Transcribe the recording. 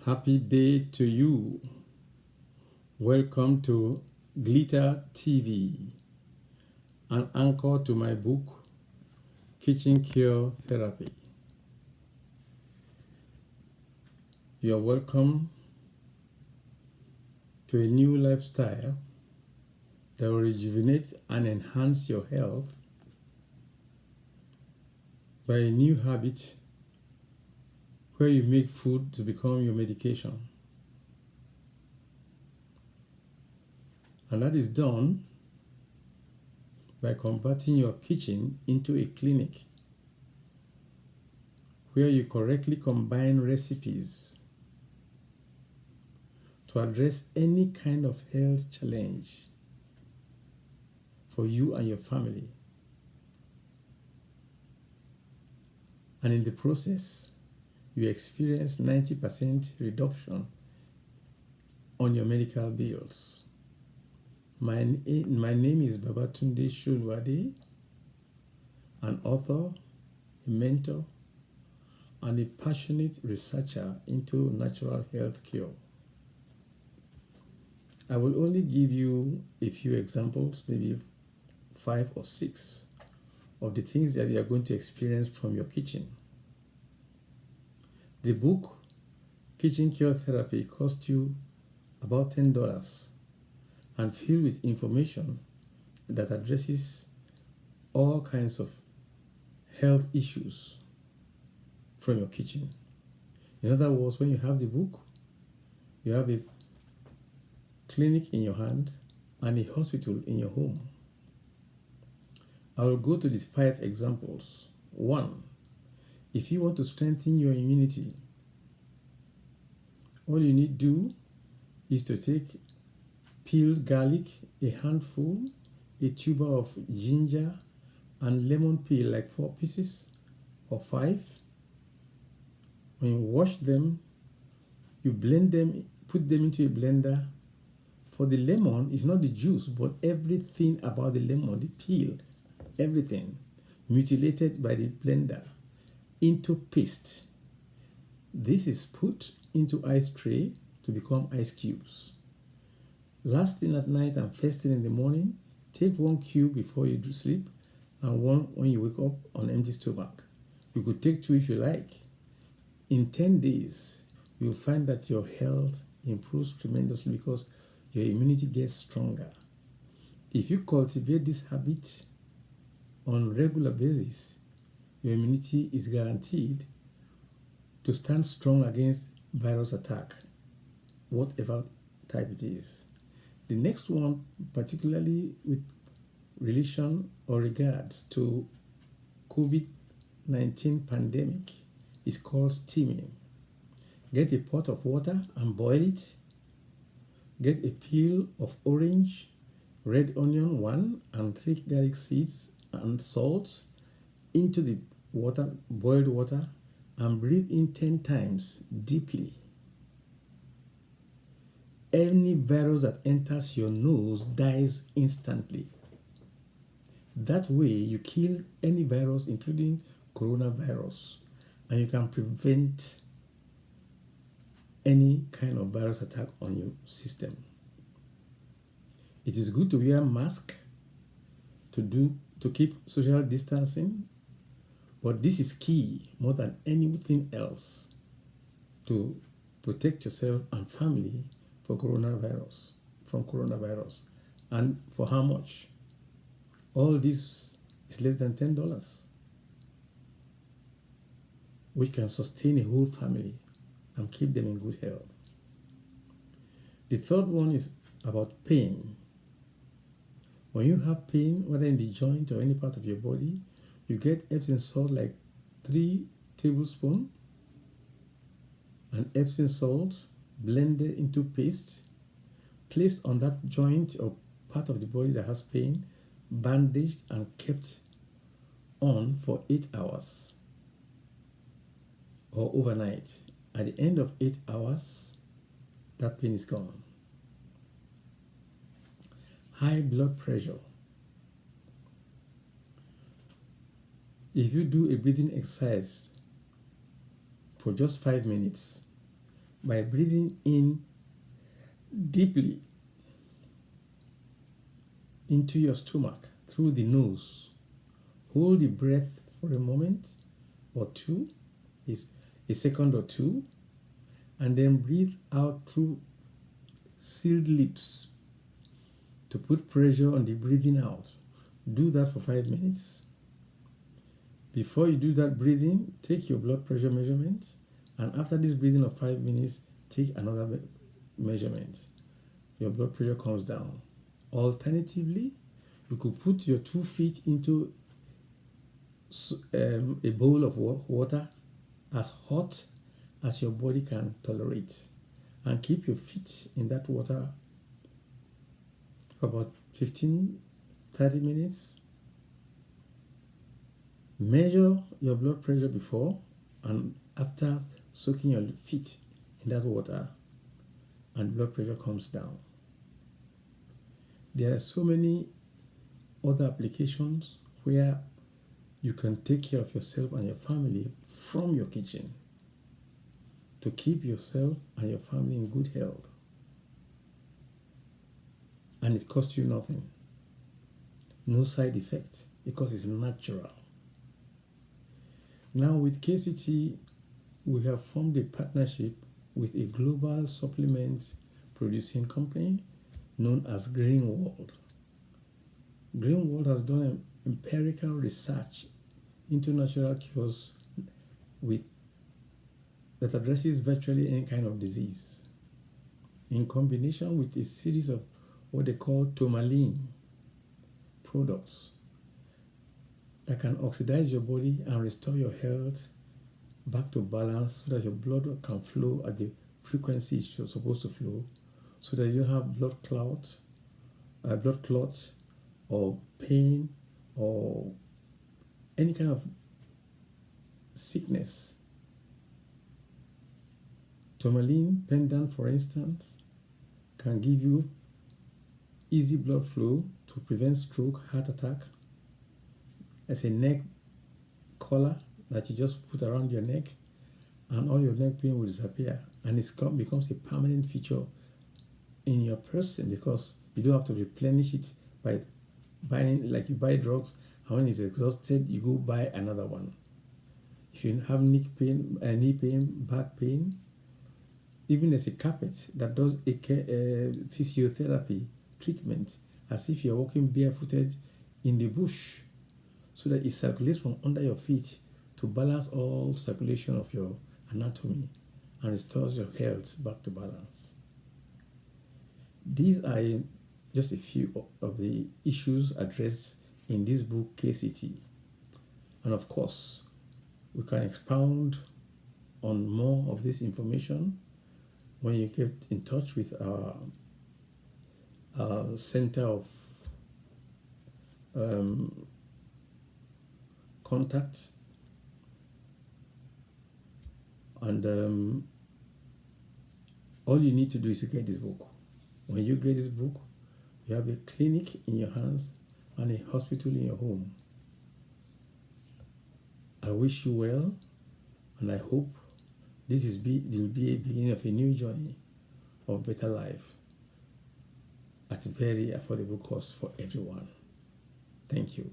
Happy day to you. Welcome to Glitter TV, an anchor to my book, Kitchen Cure Therapy. You're welcome to a new lifestyle that will rejuvenate and enhance your health by a new habit where you make food to become your medication. And that is done by converting your kitchen into a clinic where you correctly combine recipes to address any kind of health challenge for you and your family. And in the process, you experience 90% reduction on your medical bills. My name is Babatunde Sholwade, an author, a mentor, and a passionate researcher into natural health cure. I will only give you a few examples, maybe 5 or 6, of the things that you are going to experience from your kitchen. The book, Kitchen Cure Therapy, costs you about $10 and filled with information that addresses all kinds of health issues from your kitchen. In other words, when you have the book, you have a clinic in your hand and a hospital in your home. I will go to these 5 examples. 1, if you want to strengthen your immunity, all you need to do is to take peeled garlic, a handful, a tuber of ginger, and lemon peel, like 4 pieces or 5. When you wash them, you blend them, put them into a blender. For the lemon, it's not the juice, but everything about the lemon, the peel, everything mutilated by the blender into paste. This is put into ice tray to become ice cubes. Last thing at night and first thing in the morning, take 1 cube before you sleep and 1 when you wake up on empty stomach. You could take 2 if you like. In 10 days, you'll find that your health improves tremendously because your immunity gets stronger. If you cultivate this habit on a regular basis, your immunity is guaranteed to stand strong against virus attack, whatever type it is. The next one, particularly with relation or regards to COVID-19 pandemic, is called steaming. Get a pot of water and boil it. Get a peel of orange, red onion 1, and 3 garlic seeds and salt into the water, boiled water, and breathe in 10 times deeply. Any virus that enters your nose dies instantly. That way, you kill any virus, including coronavirus, and you can prevent any kind of virus attack on your system. It is good to wear a mask to keep social distancing, but this is key more than anything else to protect yourself and family from coronavirus. And for how much? All this is less than $10, which can sustain a whole family and keep them in good health. The third one is about pain. When you have pain, whether in the joint or any part of your body, you get Epsom salt, like 3 tablespoons, and Epsom salt blended into paste, placed on that joint or part of the body that has pain, bandaged and kept on for 8 hours or overnight. At the end of 8 hours, that pain is gone. High blood pressure. If you do a breathing exercise for just 5 minutes, by breathing in deeply into your stomach through the nose. Hold the breath for a moment or two, a second or two, and then breathe out through sealed lips to put pressure on the breathing out. Do that for 5 minutes. Before you do that breathing, take your blood pressure measurement, and after this breathing of 5 minutes, take another measurement. Your blood pressure comes down. Alternatively, you could put your 2 feet into a bowl of water as hot as your body can tolerate, and keep your feet in that water for about 15-30 minutes. Measure your blood pressure before and after soaking your feet in that water, and blood pressure comes down. There are so many other applications where you can take care of yourself and your family from your kitchen to keep yourself and your family in good health. And it costs you nothing. No side effect, because it's natural. Now with KCT, we have formed a partnership with a global supplement producing company known as Greenworld. Greenworld has done empirical research into natural cures that addresses virtually any kind of disease, in combination with a series of what they call tourmaline products that can oxidize your body and restore your health back to balance, so that your blood can flow at the frequency it's supposed to flow, so that you have blood clots or pain or any kind of sickness. Tourmaline pendant, for instance, can give you easy blood flow to prevent stroke, heart attack. As a neck collar that you just put around your neck, and all your neck pain will disappear, and it becomes a permanent feature in your person, because you don't have to replenish it by buying, like you buy drugs, and when it's exhausted, you go buy another one. If you have knee pain, back pain, even as a carpet that does a physiotherapy treatment, as if you're walking barefooted in the bush, so that it circulates from under your feet to balance all circulation of your anatomy and restores your health back to balance. These are just a few of the issues addressed in this book, KCT. And of course, we can expound on more of this information when you get in touch with our center of contact. And all you need to do is to get this book. When you get this book, you have a clinic in your hands and a hospital in your home. I wish you well, and I hope this will be a beginning of a new journey of better life at a very affordable cost for everyone. Thank you.